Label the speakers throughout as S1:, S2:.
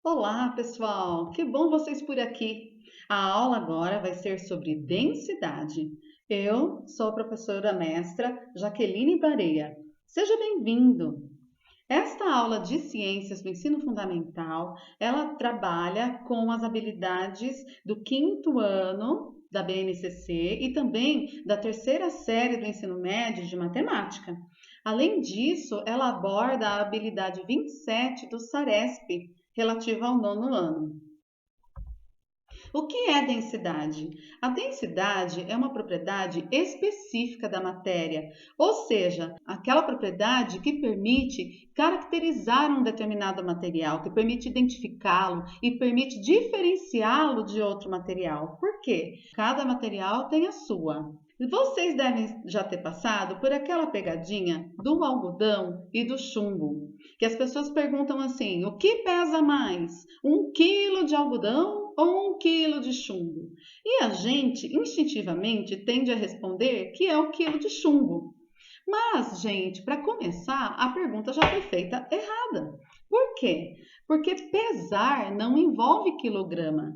S1: Olá, pessoal! Que bom vocês por aqui. A aula agora vai ser sobre densidade. Eu sou a professora mestra Jaqueline Barea. Seja bem-vindo! Esta aula de ciências do ensino fundamental, ela trabalha com as habilidades do quinto ano da BNCC e também da terceira série do ensino médio de matemática. Além disso, ela aborda a habilidade 27 do SARESP, relativa ao nono ano. O que é densidade? A densidade é uma propriedade específica da matéria, ou seja, aquela propriedade que permite caracterizar um determinado material, que permite identificá-lo e permite diferenciá-lo de outro material. Por quê? Cada material tem a sua. Vocês devem já ter passado por aquela pegadinha do algodão e do chumbo, que as pessoas perguntam assim: o que pesa mais? 1 quilo de algodão ou 1 quilo de chumbo? E a gente, instintivamente, tende a responder que é o quilo de chumbo. Mas, gente, para começar, a pergunta já foi feita errada. Por quê? Porque pesar não envolve quilograma.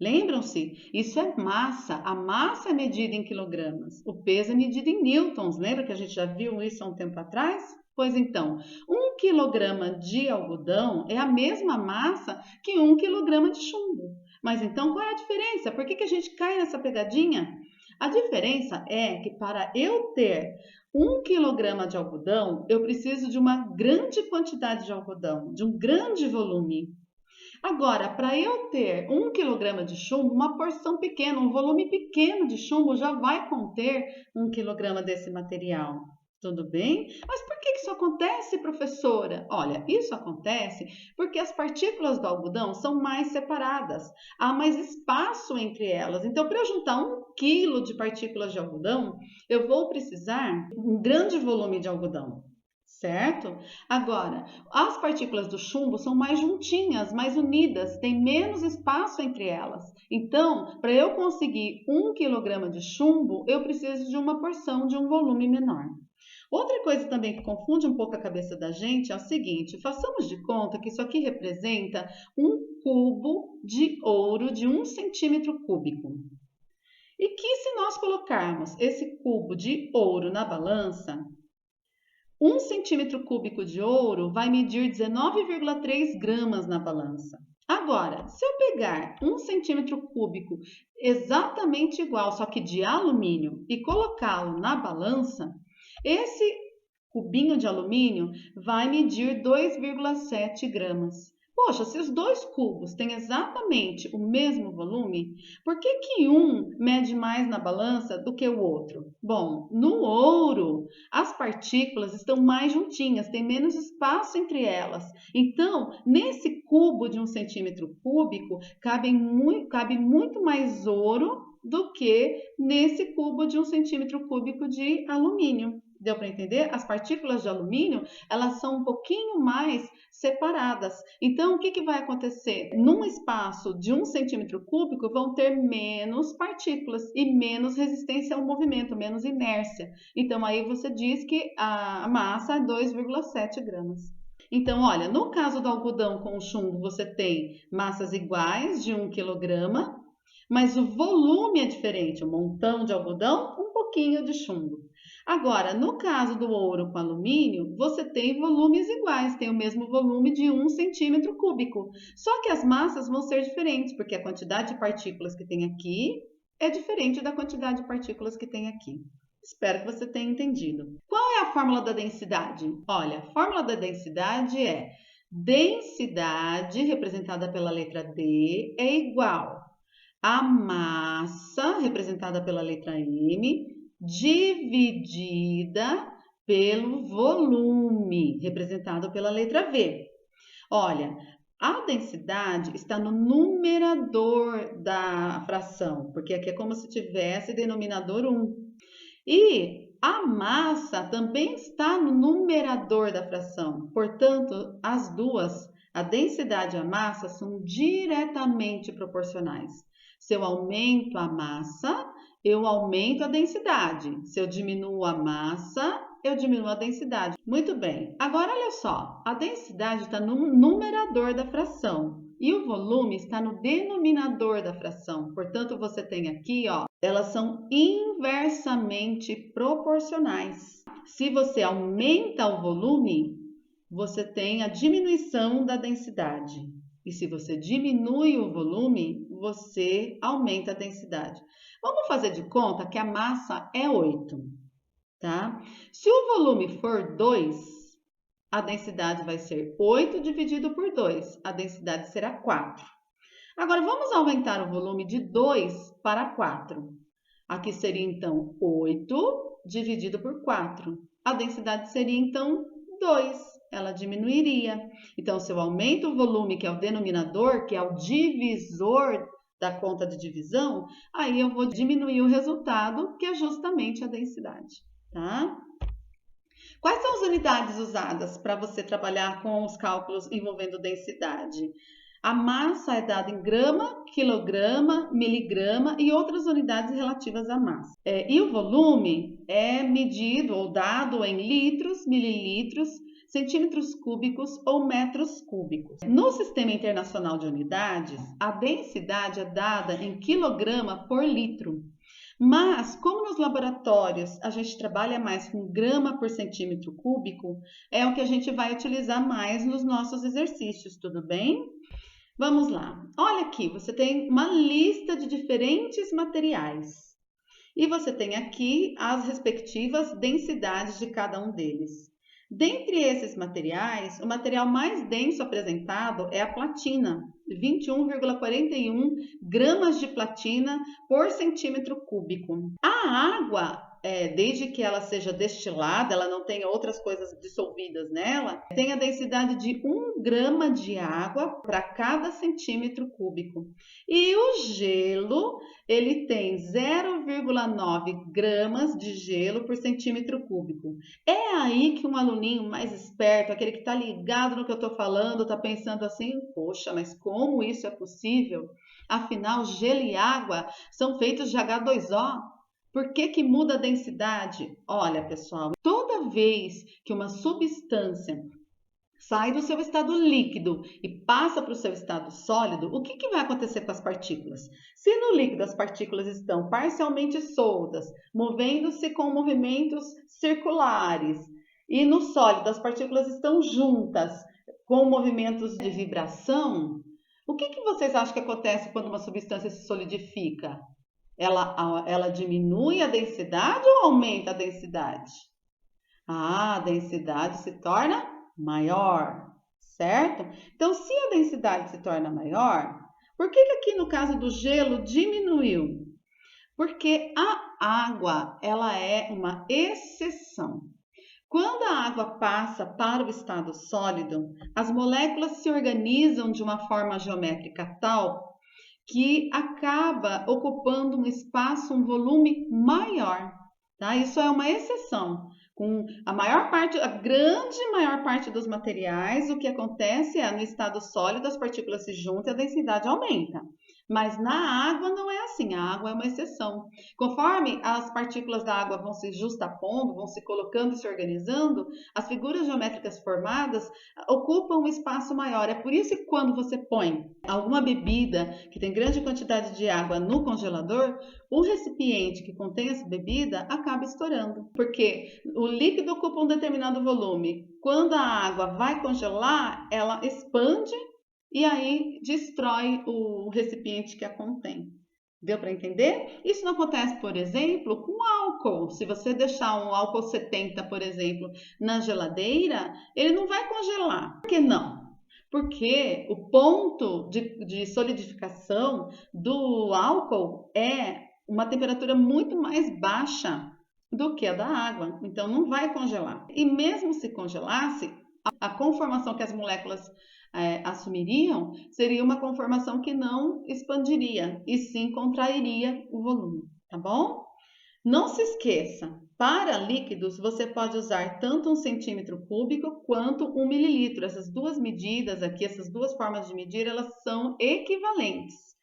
S1: Lembram-se? Isso é massa. A massa é medida em quilogramas. O peso é medido em newtons. Lembra que a gente já viu isso há um tempo atrás? Pois então, 1 quilograma de algodão é a mesma massa que 1 quilograma de chumbo. Mas então qual é a diferença? Por que a gente cai nessa pegadinha? A diferença é que para eu ter 1 quilograma de algodão, eu preciso de uma grande quantidade de algodão, de um grande volume. Agora, para eu ter 1 quilograma de chumbo, uma porção pequena, um volume pequeno de chumbo já vai conter 1 quilograma desse material. Tudo bem? Mas por que isso acontece, professora? Olha, isso acontece porque as partículas do algodão são mais separadas, há mais espaço entre elas. Então, para eu juntar 1 quilo de partículas de algodão, eu vou precisar de um grande volume de algodão. Certo? Agora, as partículas do chumbo são mais juntinhas, mais unidas, tem menos espaço entre elas. Então, para eu conseguir 1 quilograma de chumbo, eu preciso de uma porção de um volume menor. Outra coisa também que confunde um pouco a cabeça da gente é o seguinte: façamos de conta que isso aqui representa um cubo de ouro de 1 centímetro cúbico. E que se nós colocarmos esse cubo de ouro na balança, 1 centímetro cúbico de ouro vai medir 19,3 gramas na balança. Agora, se eu pegar 1 centímetro cúbico exatamente igual, só que de alumínio, e colocá-lo na balança, esse cubinho de alumínio vai medir 2,7 gramas. Poxa, se os dois cubos têm exatamente o mesmo volume, por que um mede mais na balança do que o outro? Bom, no ouro, as partículas estão mais juntinhas, tem menos espaço entre elas. Então, nesse cubo de 1 centímetro cúbico, cabe muito mais ouro do que nesse cubo de 1 centímetro cúbico de alumínio. Deu para entender? As partículas de alumínio, elas são um pouquinho mais separadas. Então, o que vai acontecer? Num espaço de 1 centímetro cúbico, vão ter menos partículas e menos resistência ao movimento, menos inércia. Então, aí você diz que a massa é 2,7 gramas. Então, olha, no caso do algodão com o chumbo, você tem massas iguais de 1 quilograma, mas o volume é diferente. Um montão de algodão, um pouquinho de chumbo. Agora, no caso do ouro com alumínio, você tem volumes iguais, tem o mesmo volume de 1 centímetro cúbico. Só que as massas vão ser diferentes, porque a quantidade de partículas que tem aqui é diferente da quantidade de partículas que tem aqui. Espero que você tenha entendido. Qual é a fórmula da densidade? Olha, a fórmula da densidade é densidade, representada pela letra D, é igual a massa, representada pela letra M, dividida pelo volume, representado pela letra V. Olha, a densidade está no numerador da fração, porque aqui é como se tivesse denominador 1. E a massa também está no numerador da fração. Portanto, as duas, a densidade e a massa, são diretamente proporcionais. Se eu aumento a massa, eu aumento a densidade. Se eu diminuo a massa, eu diminuo a densidade. Muito bem. Agora, olha só. A densidade está no numerador da fração e o volume está no denominador da fração. Portanto, você tem aqui, ó, elas são inversamente proporcionais. Se você aumenta o volume, você tem a diminuição da densidade. E se você diminui o volume, você aumenta a densidade. Vamos fazer de conta que a massa é 8, tá? Se o volume for 2, a densidade vai ser 8 dividido por 2. A densidade será 4. Agora, vamos aumentar o volume de 2 para 4. Aqui seria, então, 8 dividido por 4. A densidade seria, então, 2. Ela diminuiria. Então, se eu aumento o volume, que é o denominador, que é o divisor da conta de divisão, aí eu vou diminuir o resultado, que é justamente a densidade, tá? Quais são as unidades usadas para você trabalhar com os cálculos envolvendo densidade? A massa é dada em grama, quilograma, miligrama e outras unidades relativas à massa. E o volume é medido ou dado em litros, mililitros, centímetros cúbicos ou metros cúbicos. No Sistema Internacional de Unidades, a densidade é dada em quilograma por litro. Mas, como nos laboratórios a gente trabalha mais com grama por centímetro cúbico, é o que a gente vai utilizar mais nos nossos exercícios, tudo bem? Vamos lá. Olha aqui, você tem uma lista de diferentes materiais. E você tem aqui as respectivas densidades de cada um deles. Dentre esses materiais, o material mais denso apresentado é a platina, 21,41 gramas de platina por centímetro cúbico. A água, desde que ela seja destilada, ela não tenha outras coisas dissolvidas nela, tem a densidade de 1 grama de água para cada centímetro cúbico. E o gelo, ele tem 0,9 gramas de gelo por centímetro cúbico. É aí que um aluninho mais esperto, aquele que está ligado no que eu estou falando, está pensando assim, poxa, mas como isso é possível? Afinal, gelo e água são feitos de H2O. Por que que muda a densidade? Olha, pessoal, toda vez que uma substância sai do seu estado líquido e passa para o seu estado sólido, o que que vai acontecer com as partículas? Se no líquido as partículas estão parcialmente soltas, movendo-se com movimentos circulares, e no sólido as partículas estão juntas, com movimentos de vibração, o que que vocês acham que acontece quando uma substância se solidifica? Ela diminui a densidade ou aumenta a densidade? A densidade se torna maior, certo? Então, se a densidade se torna maior, por que que aqui no caso do gelo diminuiu? Porque a água, ela é uma exceção. Quando a água passa para o estado sólido, as moléculas se organizam de uma forma geométrica tal que acaba ocupando um espaço, um volume maior, tá? Isso é uma exceção. Com a grande maior parte dos materiais, o que acontece é no estado sólido as partículas se juntam e a densidade aumenta. Mas na água não é assim, a água é uma exceção. Conforme as partículas da água vão se justapondo, vão se colocando e se organizando, as figuras geométricas formadas ocupam um espaço maior. É por isso que quando você põe alguma bebida que tem grande quantidade de água no congelador, o recipiente que contém essa bebida acaba estourando, porque o líquido ocupa um determinado volume. Quando a água vai congelar, ela expande e aí destrói o recipiente que a contém. Deu para entender? Isso não acontece, por exemplo, com álcool. Se você deixar um álcool 70, por exemplo, na geladeira, ele não vai congelar. Por que não? Porque o ponto de solidificação do álcool é uma temperatura muito mais baixa do que a da água. Então, não vai congelar. E mesmo se congelasse, a conformação que as moléculas assumiriam seria uma conformação que não expandiria e sim contrairia o volume, tá bom? Não se esqueça, para líquidos você pode usar tanto 1 centímetro cúbico quanto 1 mililitro. Essas duas medidas aqui, essas duas formas de medir, elas são equivalentes.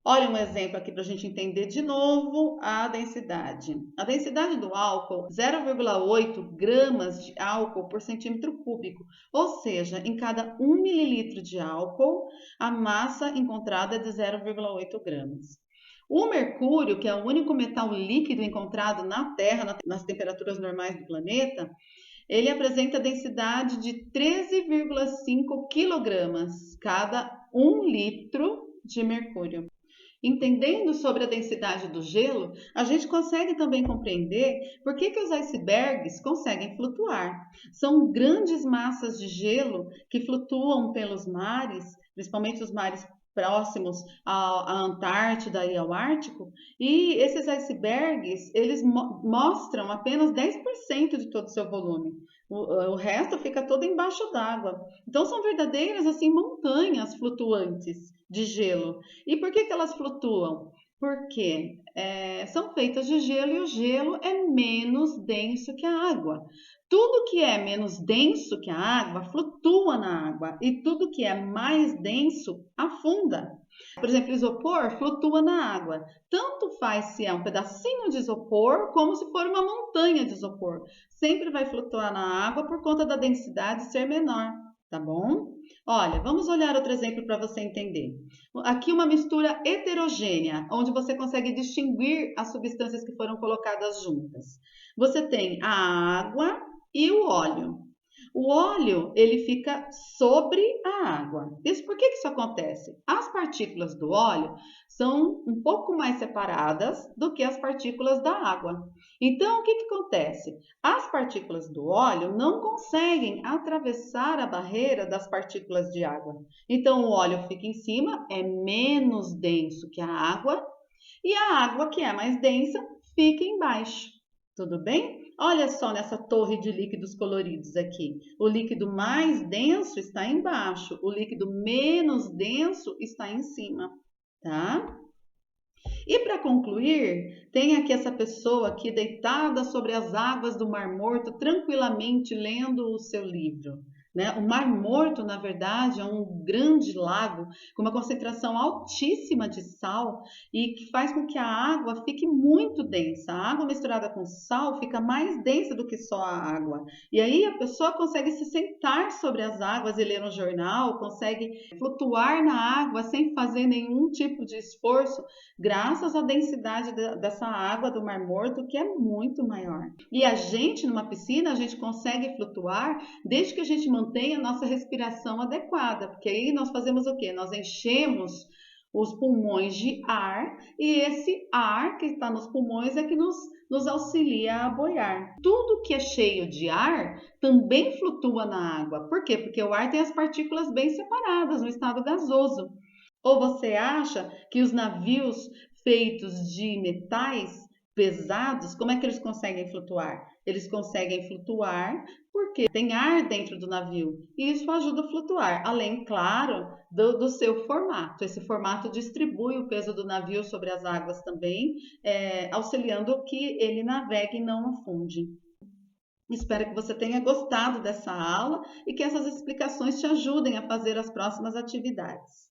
S1: Olha um exemplo aqui para a gente entender de novo a densidade. A densidade do álcool, 0,8 gramas de álcool por centímetro cúbico, ou seja, em cada 1 mililitro de álcool, a massa encontrada é de 0,8 gramas. O mercúrio, que é o único metal líquido encontrado na Terra, nas temperaturas normais do planeta, ele apresenta densidade de 13,5 quilogramas cada 1 litro de mercúrio. Entendendo sobre a densidade do gelo, a gente consegue também compreender por que os icebergs conseguem flutuar. São grandes massas de gelo que flutuam pelos mares, principalmente os mares próximos à Antártida e ao Ártico, e esses icebergs, eles mostram apenas 10% de todo o seu volume. O resto fica todo embaixo d'água. Então são verdadeiras assim montanhas flutuantes de gelo. E por que elas flutuam? Porque são feitas de gelo e o gelo é menos denso que a água. Tudo que é menos denso que a água flutua na água e tudo que é mais denso afunda. Por exemplo, isopor flutua na água. Tanto faz se é um pedacinho de isopor como se for uma montanha de isopor. Sempre vai flutuar na água por conta da densidade ser menor, tá bom? Olha, vamos olhar outro exemplo para você entender. Aqui uma mistura heterogênea, onde você consegue distinguir as substâncias que foram colocadas juntas. Você tem a água e o óleo. O óleo, ele fica sobre a água. Por que isso acontece? As partículas do óleo são um pouco mais separadas do que as partículas da água. Então, o que acontece? As partículas do óleo não conseguem atravessar a barreira das partículas de água. Então, o óleo fica em cima, é menos denso que a água, e a água, que é mais densa, fica embaixo. Tudo bem? Olha só nessa torre de líquidos coloridos aqui. O líquido mais denso está embaixo, o líquido menos denso está em cima, tá? E para concluir, tem aqui essa pessoa aqui deitada sobre as águas do Mar Morto, tranquilamente lendo o seu livro. Né? O Mar Morto, na verdade, é um grande lago com uma concentração altíssima de sal e que faz com que a água fique muito densa. A água misturada com sal fica mais densa do que só a água. E aí a pessoa consegue se sentar sobre as águas e ler um jornal, consegue flutuar na água sem fazer nenhum tipo de esforço, graças à densidade dessa água do Mar Morto, que é muito maior. E a gente, numa piscina, a gente consegue flutuar desde que a gente mantenha a nossa respiração adequada, porque aí nós fazemos o quê? Nós enchemos os pulmões de ar e esse ar que está nos pulmões é que nos auxilia a boiar. Tudo que é cheio de ar também flutua na água. Por quê? Porque o ar tem as partículas bem separadas no estado gasoso. Ou você acha que os navios feitos de metais pesados, como é que eles conseguem flutuar? Eles conseguem flutuar porque tem ar dentro do navio e isso ajuda a flutuar, além, claro, do seu formato. Esse formato distribui o peso do navio sobre as águas também, auxiliando que ele navegue e não afunde. Espero que você tenha gostado dessa aula e que essas explicações te ajudem a fazer as próximas atividades.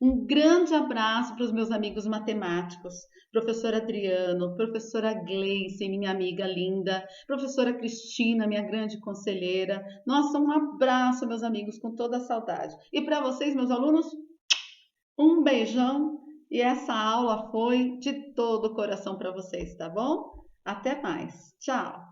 S1: Um grande abraço para os meus amigos matemáticos, professor Adriano, professora Gleice, minha amiga linda, professora Cristina, minha grande conselheira. Nossa, um abraço, meus amigos, com toda a saudade. E para vocês, meus alunos, um beijão. E essa aula foi de todo o coração para vocês, tá bom? Até mais. Tchau.